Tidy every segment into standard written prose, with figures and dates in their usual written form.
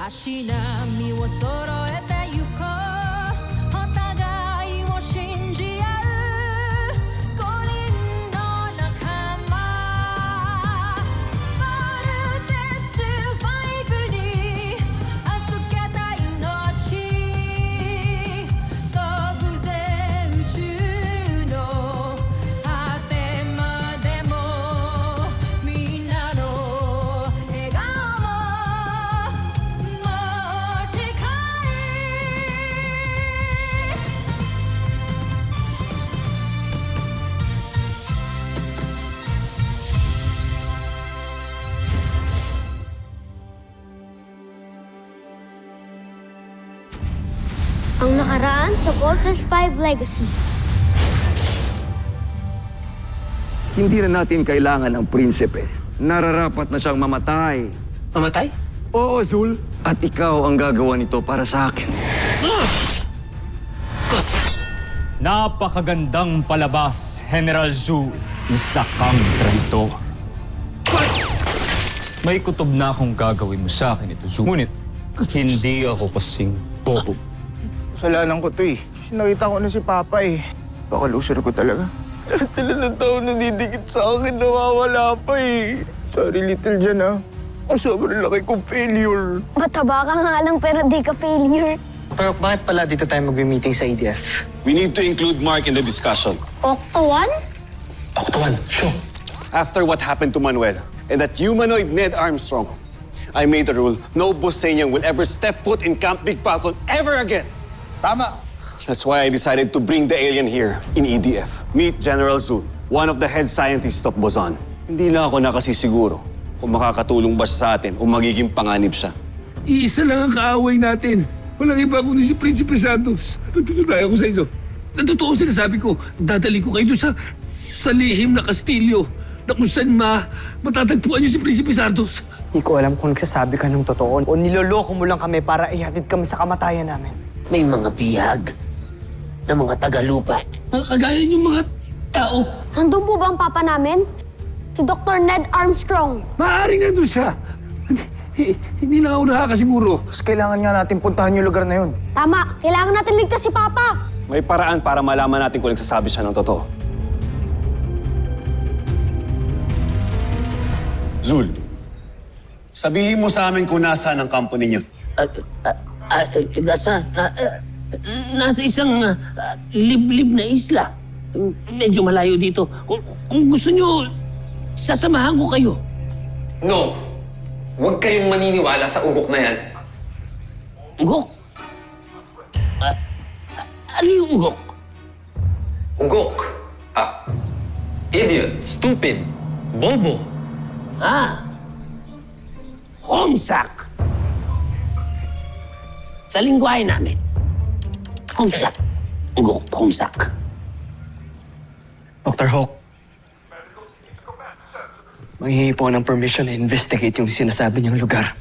足並みを揃えてゆこうお互いを信じ合う五人の仲間まるでスファイブに預けた命飛ぶぜ宇宙の果てまでもみんなの笑顔持ち帰Ang nakaraan sa Voltes 5 Legacy. Hindi na natin kailangan ng prinsipe. Nararapat na siyang mamatay. Mamatay? Oo, Zul. At ikaw ang gagawa nito para sa akin. Napakagandang palabas, General Zhu. Isa kang traitor. May kutob na akong gagawin mo sa akin ito, Zhu. Ngunit, hindi ako kasing bobo. Kasalanan ko to eh. Nakita ko na si Papa eh. Baka loser ko talaga. Lahat sila ng tao na didikit sa akin, nawawala pa eh. Sorry, Little Jan ah. Ang sobrang laki kong failure. Mataba ka nga lang pero di ka failure. Pero bakit pala dito tayo mag-meeting sa ADF? We need to include Mark in the discussion. Octo 1? Octawan, sure. After what happened to Manuel and that humanoid Ned Armstrong, I made a rule, no Busenyang will ever step foot in Camp Big Falcon ever again. Tama. That's why I decided to bring the alien here in EDF. Meet General Zhu, one of the head scientists of Boson. Hindi lang ako nakasisiguro kung makakatulong ba siya sa atin o magiging panganib siya. Iisa lang ang kaaway natin. Walang iba kundi si Prinsipe Santos. Natutunayan ko sa inyo. Natotoo sinasabi ko, dadali ko kayo doon sa lihim na kastilyo na kung saan matatagpuan niyo si Prinsipe Santos. Hindi ko alam kung nagsasabi ka ng totoo o niloloko mo lang kami para ihatid kami sa kamatayan namin. May mga bihag na mga tagalupa. Kagaya yung mga tao. Nandun po ba ang papa namin? Si Dr. Ned Armstrong. Maaaring nandun siya. Hindi na ako nakakasiguro. Mas kailangan nga natin puntahan yung lugar na yun. Tama, kailangan natin ligtas si Papa. May paraan para malaman natin kung nagsasabi siya ng totoo. Zul, sabihin mo sa amin kung nasaan ang kampo ninyo. Nasa isang liblib na isla. Medyo malayo dito. Kung gusto nyo, sasamahan ko kayo. No. Huwag kayong maniniwala sa ugok na yan. Ugok? Ano yung ugok? Ugok. Idiot. Stupid. Bobo. Homesak. Sa lingwahe namin. Homesak. Ugok, homesak. Dr. Hawk, manghihingi po ng permission na investigate yung sinasabi niyang lugar.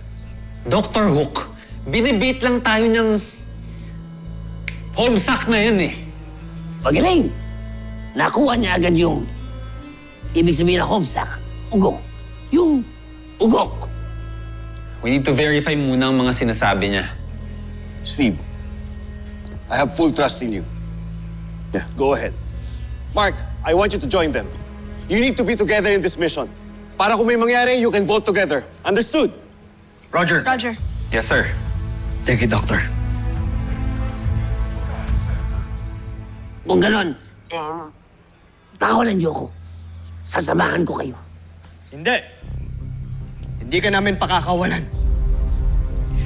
Dr. Hook, binibit lang tayo niyang homesack na yan eh. Magaling. Nakuha niya agad yung ibig sabihin na homesak. Ugok. Yung ugok. We need to verify muna ang mga sinasabi niya. Steve, I have full trust in you. Yeah, go ahead. Mark, I want you to join them. You need to be together in this mission. Para kung may mangyari, you can vote together. Understood? Roger. Roger. Yes, sir. Thank you, Doctor. Kung ganon, pakawalan niyo ako. Sasamahan ko kayo. Hindi. Hindi ka namin pakakawalan.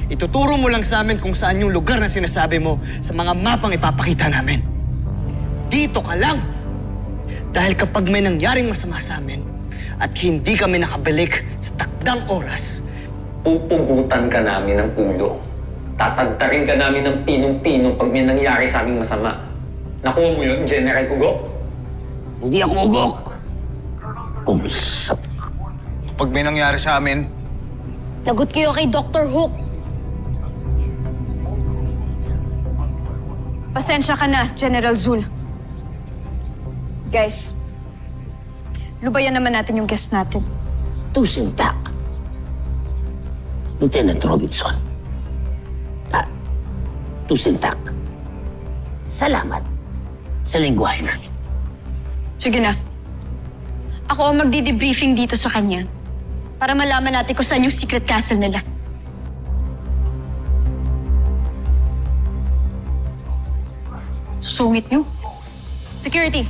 Ituturo mo lang sa amin kung saan yung lugar na sinasabi mo sa mga mapang ipapakita namin. Dito ka lang. Dahil kapag may nangyaring masama sa amin at hindi kami nakabalik sa takdang oras, Pupugutan ka namin ng ulo. Tatagtarin ka namin ng pinong-pinong pag may nangyari sa aming masama. Nakuha mo yun, General Ugok? Hindi ako ugok. Umsap. Pag may nangyari sa amin, Lagot kayo kay Dr. Hook. Pasensya ka na, General Zul. Guys, lubayan naman natin yung guest natin. Tusiltak. Lieutenant Robinson, tusintak. Salamat sa lingwahe namin. Sige na. Ako ang magdi-debriefing dito sa kanya para malaman natin kung saan yung secret castle nila. Susungit niyo. Security.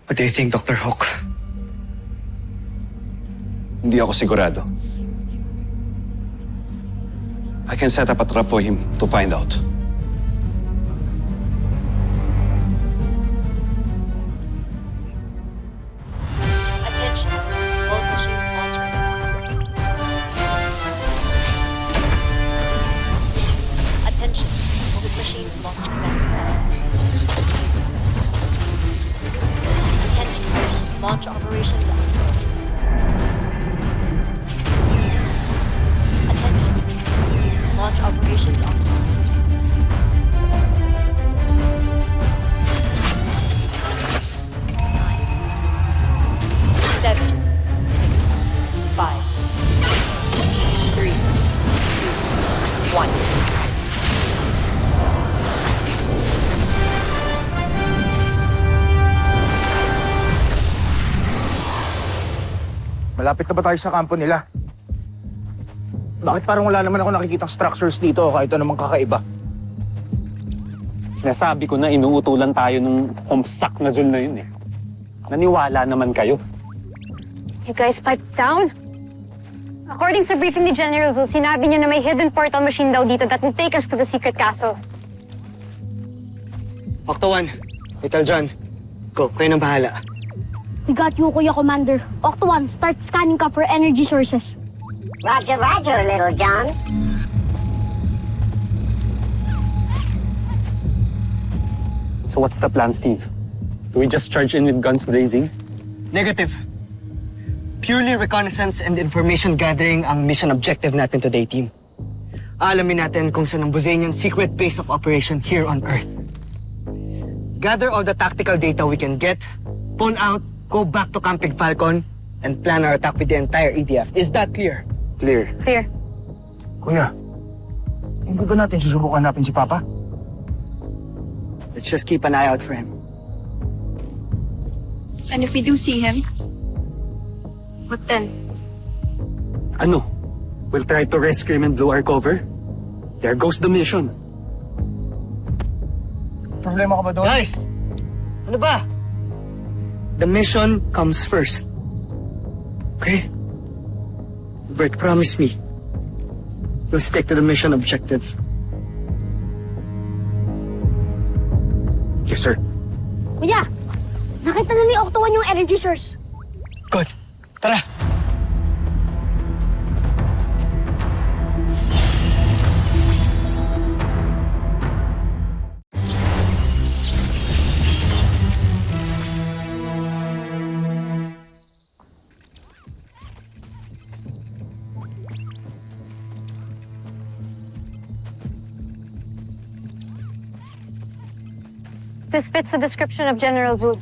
What do you think, Dr. Hawk? Hindi ako sigurado. I can set up a trap for him to find out. Attention, moving machine launch command. Attention, launch operations on. Attention, launch operations on. 7, 6, 5, 3, 2, 1. Malapit na ba tayo sa kampo nila? Bakit parang wala naman ako nakikitang structures dito kahit anumang kakaiba? Sinasabi ko na inuutulan tayo ng homsak na Zul na yun eh. Naniwala naman kayo. You guys pipe down? According sa briefing ni General Zul, sinabi niya na may hidden portal machine daw dito that will take us to the secret castle. Octo 1, Little John. Go, kayo nang bahala. We got you, Kuya Commander. Octo 1, start scanning ka for energy sources. Roger, roger, Little John. So what's the plan, Steve? Do we just charge in with guns blazing? Negative. Purely reconnaissance and information gathering ang mission objective natin today, team. Alamin natin kung saan ang Buzanian secret base of operation here on Earth. Gather all the tactical data we can get, pull out, go back to Camp Falcon, and plan our attack with the entire EDF. Is that clear? Clear. Clear. Kuya, hindi ba natin susubukan hanapin si Papa? Let's just keep an eye out for him. And if we do see him, what then? Ano? We'll try to rescue him and blow our cover? There goes the mission. Problema ka ba doon? Guys! Ano ba? The mission comes first. Okay? Bert, promise me. You'll stick to the mission objective. Yes, sir. Kuya, nakita na ni Octo 1 yung energy source. Good. Tara! This fits the description of General Zul.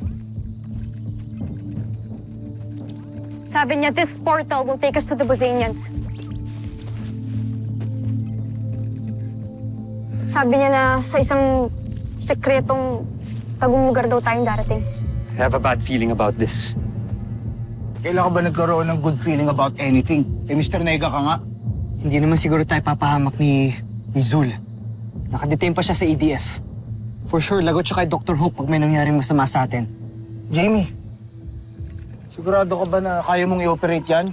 Sabi niya, this portal will take us to the Buzanians. Sabi niya na sa isang sekretong tagong lugar daw tayong darating. I have a bad feeling about this. Kailan ka ba nagkaroon ng good feeling about anything? Eh, Mr. Nega ka nga. Hindi naman siguro tayo papahamak ni Zul. Nakadetain pa siya sa EDF. For sure, lagot siya kay Dr. Hope pag may nangyaring masama sa atin. Jamie, sigurado ka ba na kaya mong i-operate yan?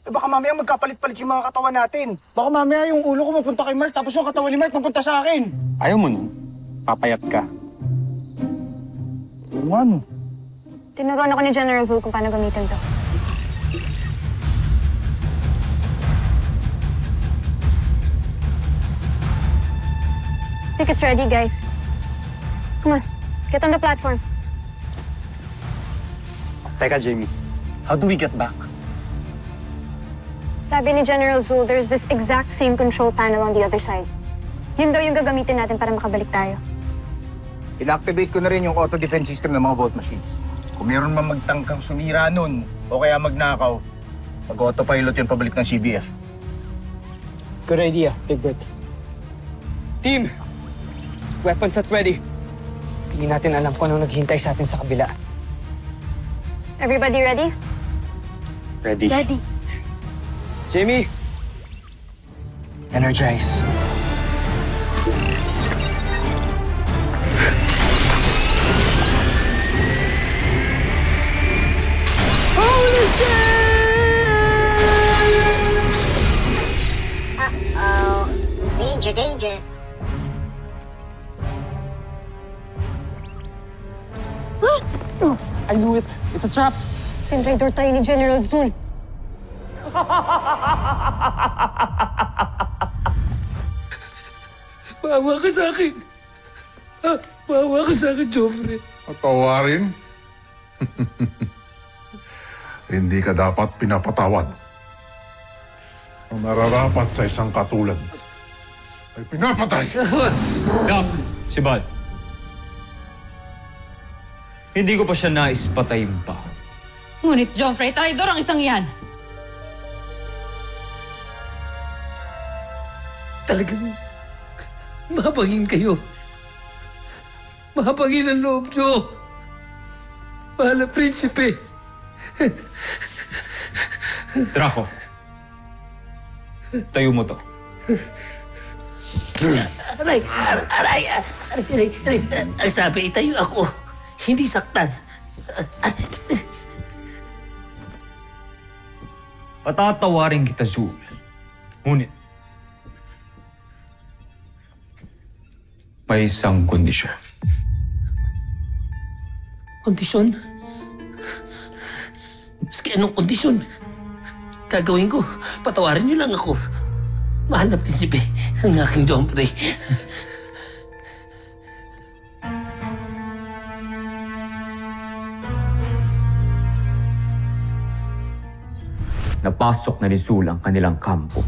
Eh baka mamaya magkapalit-palit yung mga katawan natin. Baka mamaya yung ulo ko mapunta kay Mark, tapos yung katawan ni Mark mapunta sa akin. Ayaw mo nun? Papayat ka. Ano? Tinuruan ako ni General Zul kung paano gamitin to. I think it's ready, guys. Come on, get on the platform. Teka, Jamie. How do we get back? Sabi ni General Zul, there's this exact same control panel on the other side. Yun daw yung gagamitin natin para makabalik tayo. Inactivate ko na rin yung auto-defense system ng mga vault machines. Kung meron man magtangkang sumira nun, o kaya magnakaw, mag-autopilot yun pabalik ng CBF. Good idea, Big Bird. Team! Weapons at ready. Hindi natin alam kung anong naghihintay sa atin sa kabila. Everybody ready? Ready. Ready. Jamie! Energize. Uh-oh. Danger, danger. I knew it. It's a trap. Tinraidor tayo ni General Zul. Maawa ka sa akin. Maawa ka sa akin, Joffrey. Patawarin? Hindi ka dapat pinapatawad. Ang nararapat sa isang katulad ay pinapatay. Doc, si Bal. Hindi ko pa siya nais patayin pa. Ngunit, Joffrey, traidor ang isang yan. Talagang mahabagin kayo. Mahabagin ang loob nyo. Mahal na prinsipe. Draco. Tayo mo to. Aray! Ang sabi, itayo ako. Hindi saktan. Patatawarin kita, Zul. Ngunit, may isang kondisyon. Kondisyon? Maski anong kondisyon, gagawin ko. Patawarin niyo lang ako. Mahal na prinsipe, ang aking Joffrey. Napasok na ni Zul ang kanilang kampo.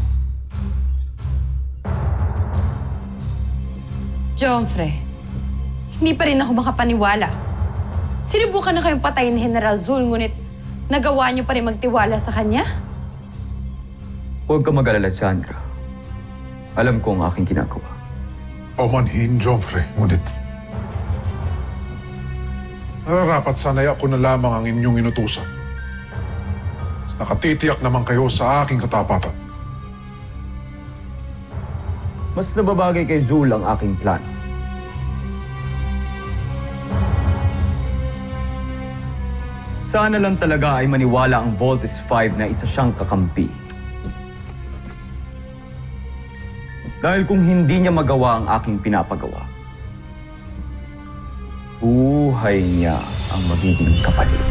Joffrey, hindi pa rin ako makapaniwala. Sinubukan na kayong patayin ni General Zul, ngunit nagawa niyo pa rin magtiwala sa kanya? Huwag ka mag-alala, Sandra. Alam ko ang aking ginagawa. Pamanhin, Joffrey, ngunit nararapat sana'y ako na lamang ang inyong inutusan. Mas nakatitiyak naman kayo sa aking katapatan. Mas nababagay kay Zul ang aking plan. Sana lang talaga ay maniwala ang Voltes 5 na isa siyang kakampi. Dahil kung hindi niya magawa ang aking pinapagawa, buhay niya ang magiging kapalit.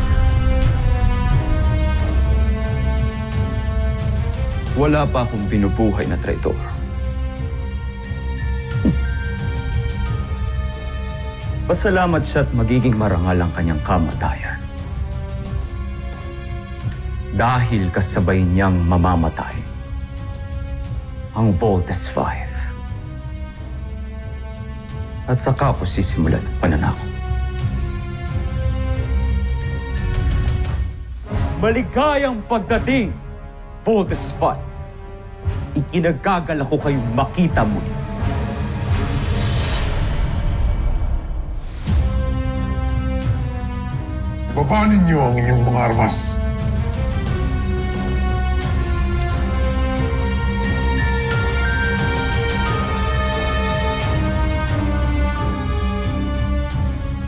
Wala pa akong binubuhay na traitor. Pasalamat siya at magiging marangal ang kanyang kamatayan. Dahil kasabay niyang mamamatay ang Voltes 5. At saka ko sisimulan ang pananakot. Maligayang pagdating, Voltes 5. Ikinagagal ako kayong makita muli. Babanin niyo ang inyong mga armas.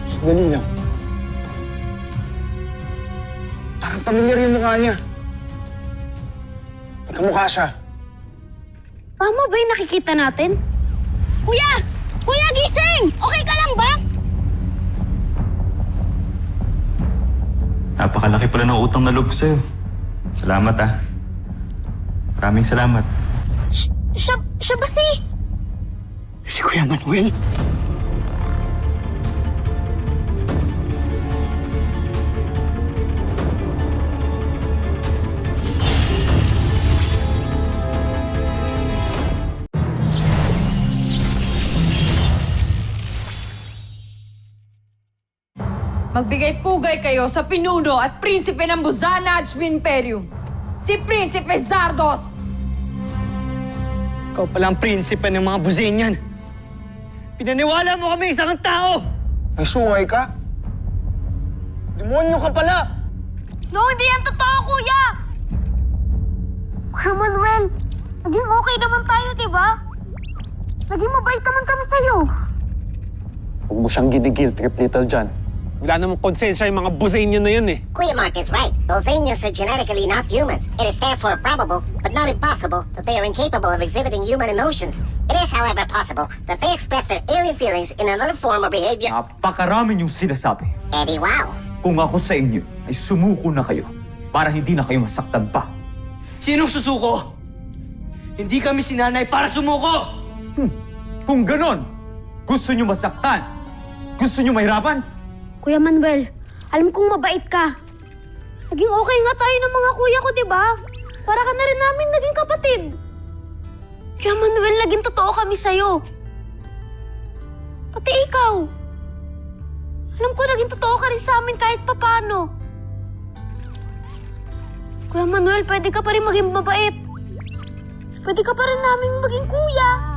Sandali lang. Parang pamilyar yung mukha niya. Magkamukha siya. Tama ba yung nakikita natin? Kuya! Kuya, gising! Okay ka lang ba? Napakalaki pala ng utang na loob sa'yo. Salamat Maraming salamat. Siya ba si... Si Kuya Manuel? Magbigay-pugay kayo sa pinuno at prinsipe ng Buzanaj Imperium, si Prinsipe Zardos! Ikaw pala ang prinsipe ng mga Buzenyan. Pinaniwala mo kami isang tao! May sungay ka? Demonyo ka pala! No, hindi yan totoo, kuya! Kuya Manuel, naging okay naman tayo, di ba? Naging mabait naman kami sa'yo. Huwag mo siyang ginigil, Trip Little John. Wala namang konsensya yung mga Buzanian na yun eh. Kuya Mark is right. Bosanians are genetically not humans. It is therefore probable, but not impossible, that they are incapable of exhibiting human emotions. It is, however, possible that they express their alien feelings in another form or behavior. Napakarami niyong sinasabi. Eddie, wow. Kung ako sa inyo, ay sumuko na kayo para hindi na kayo masaktan pa. Sinong susuko? Hindi kami sinanay para sumuko! Kung ganon, gusto niyo masaktan? Gusto niyo mahirapan? Kuya Manuel, alam kong mabait ka. Naging okay nga tayo ng mga kuya ko, di ba? Para ka na rin namin naging kapatid. Kuya Manuel, naging totoo kami sa'yo. Pati ikaw. Alam ko naging totoo ka rin sa amin kahit papano. Kuya Manuel, pwede ka pa rin maging mabait. Pwede ka pa rin namin maging kuya.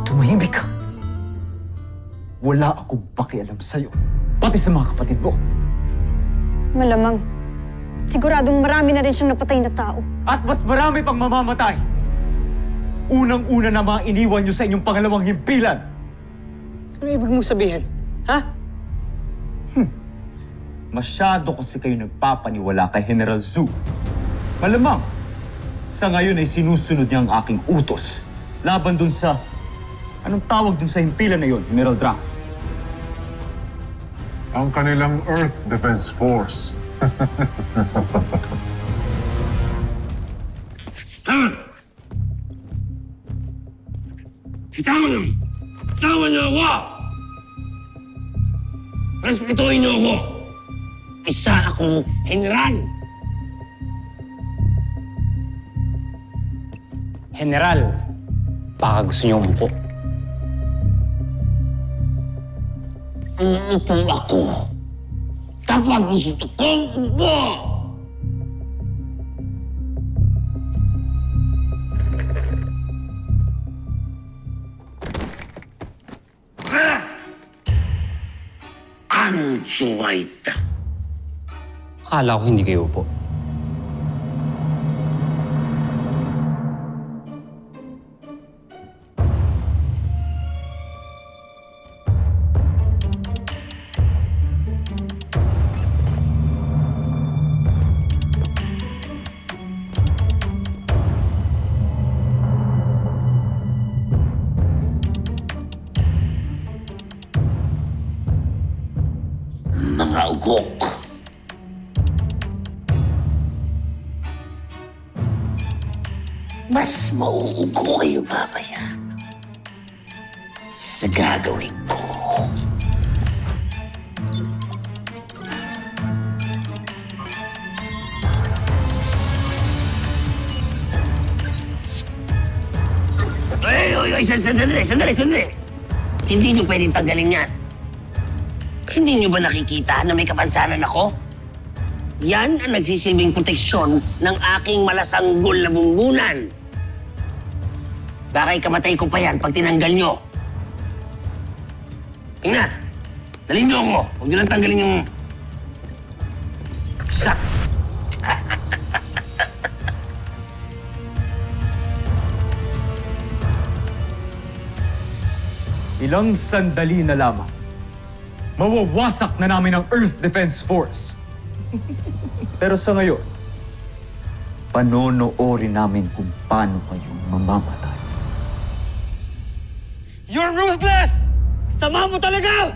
Tumahimik ka. Wala akong pakialam sa'yo. Pati sa mga kapatid mo. Malamang. Siguradong marami na rin siyang napatay na tao. At mas marami pang mamamatay. Unang-una na mga iniwan niyo sa inyong pangalawang himpilan. Ano ibig mong sabihin? Ha? Masyado kasi kayo nagpapaniwala kay General Zhu. Malamang, sa ngayon ay sinusunod niya ang aking utos. Laban dun sa... Anong tawag dun sa himpilan na yon, General Drak? Ang kanilang Earth Defense Force. Tawan niyo ako! Respetuhin niyo ako! Isa akong general! General, baka gusto niyo umupo. Umupo ako kapag gusto kong umupo! Ang suwaita. Akala ko hindi kayo upo. Mga ugok. Mas mauugo kayo mamaya sa gagawin ko. Ay, sandali. Hindi niyo pwedeng tanggalin yan. Hindi niyo ba nakikita na may kapansanan ako? Yan ang nagsisilbing proteksyon ng aking malasanggol na bumbunan. Baka ikamatay ko pa yan pag tinanggal niyo. Tingnan, dalhin niyo ako. Huwag niyo lang tanggalin yung... Sak! Ilang sandali na lamang. Mawawasak na namin ang Earth Defense Force. Pero sa ngayon, panonoorin namin kung paano kayong mamamatay. You're ruthless! Sama mo talaga!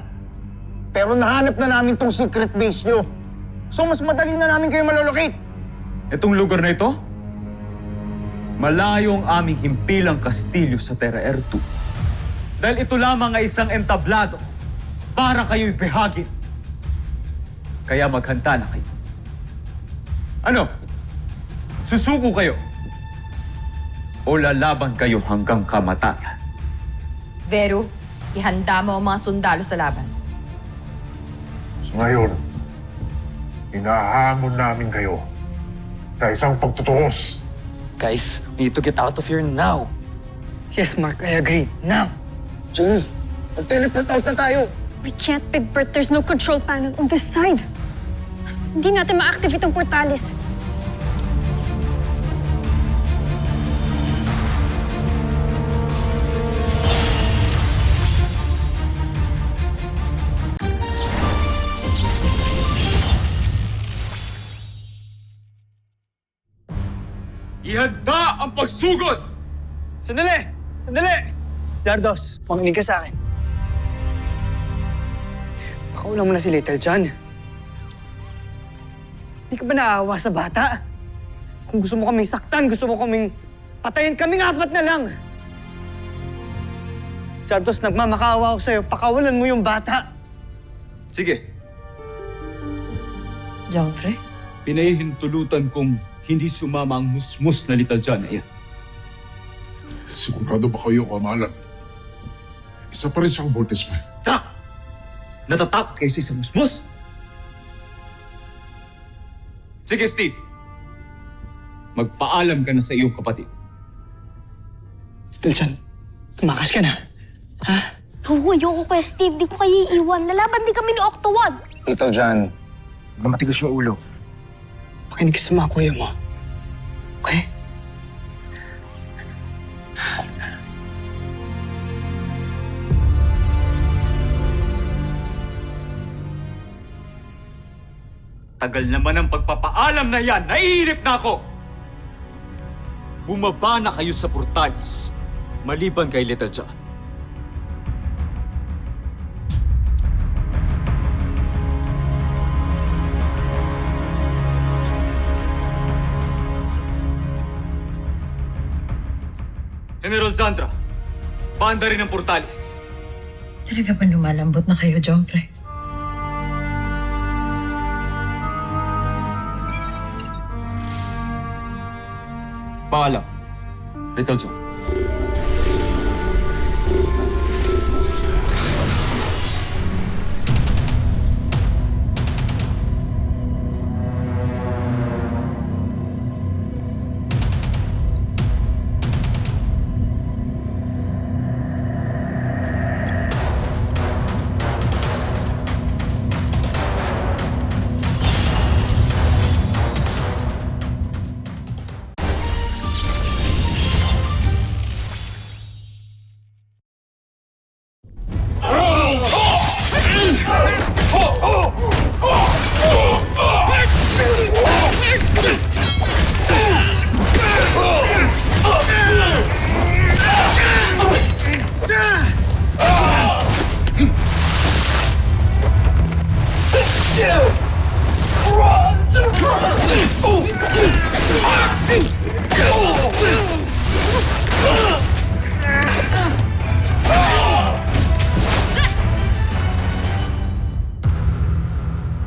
Pero nahanap na namin tong secret base nyo. So mas madali na namin kayo malolocate. Itong lugar na ito, malayo ang aming himpilang kastilyo sa Terra Air 2. Dahil ito lamang ay isang entablado para kayo'y behagin. Kaya maghanda na kayo. Ano? Susuko kayo? O lalaban kayo hanggang kamatayan? Vero, ihanda mo ang mga sundalo sa laban. Ngayon, inahamon namin kayo sa isang pagtutuos. Guys, we need to get out of here now. Yes, Mark, I agree. Now! Jenny, mag-teleport out na tayo. We can't, Big Bert. There's no control panel on this side. Hindi natin ma-activate ang portalis. Ihanda ang pagsugod! Sandali! Sandali! Zardos, makinig ka sa akin. Pakaulan mo na si Little John. Hindi ka ba naawa sa bata? Kung gusto mo kaming saktan, gusto mo kaming patayin, kaming apat na lang. Zardos, nagmamakaawa ako sa'yo. Pakawalan mo yung bata. Sige, Joffrey? pinahihintulutan kong hindi sumama ang musmus na Little John na yan. Sigurado ba kayo, Kamalan? Isa pa rin siyang Voltes 5. Tak! Natatakot kayo sa isang musmus? Sige, Steve. Magpaalam ka na sa iyong kapatid. Little John, tumakas ka na. Ha? Oo, ayoko kay Steve. Di ko kayo iiwan. Lalaban din kami ni Octowad. Little John, matigas yung ulo. Makinig ka sa mga kuya mo. Okay? Tagal naman ang pagpapaalam na yan. Naiinip na ako! Bumaba na kayo sa portalis, maliban kay Little John. General Zandra, paanda rin ang portalis. Talaga ba lumalambot na kayo, Joffrey? Paalam, Little John.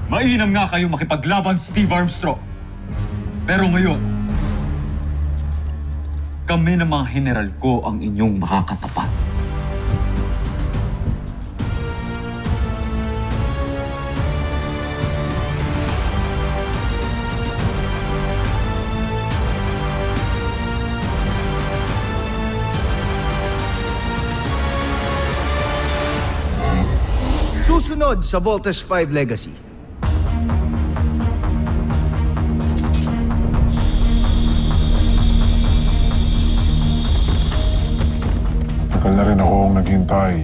Mainam nga kayo makipaglaban, Steve Armstrong. Pero ngayon, kami ng mga general ko ang inyong makakatapat. Susunod sa Voltes 5 Legacy. Tagal na rin akong naghintay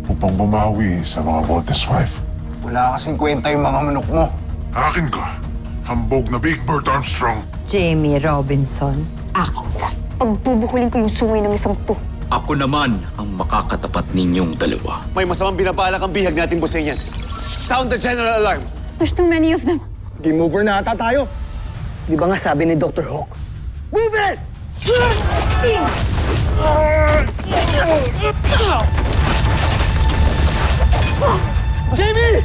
upang bumawi sa mga Voltes 5. Wala kasing kwenta yung mga manok mo. Akin ka, hambog na Big Bert Armstrong. Jamie Robinson, akin ka. Pagbubukulin ko yung sungay ng isang to. Ako naman ang makakatapat ninyong dalawa. May masamang binabalak ang bihag natin, Busenyan. Sound the general alarm. There's too many of them. Game over na ata tayo. Di ba nga sabi ni Dr. Hawk? Move it! Jamie!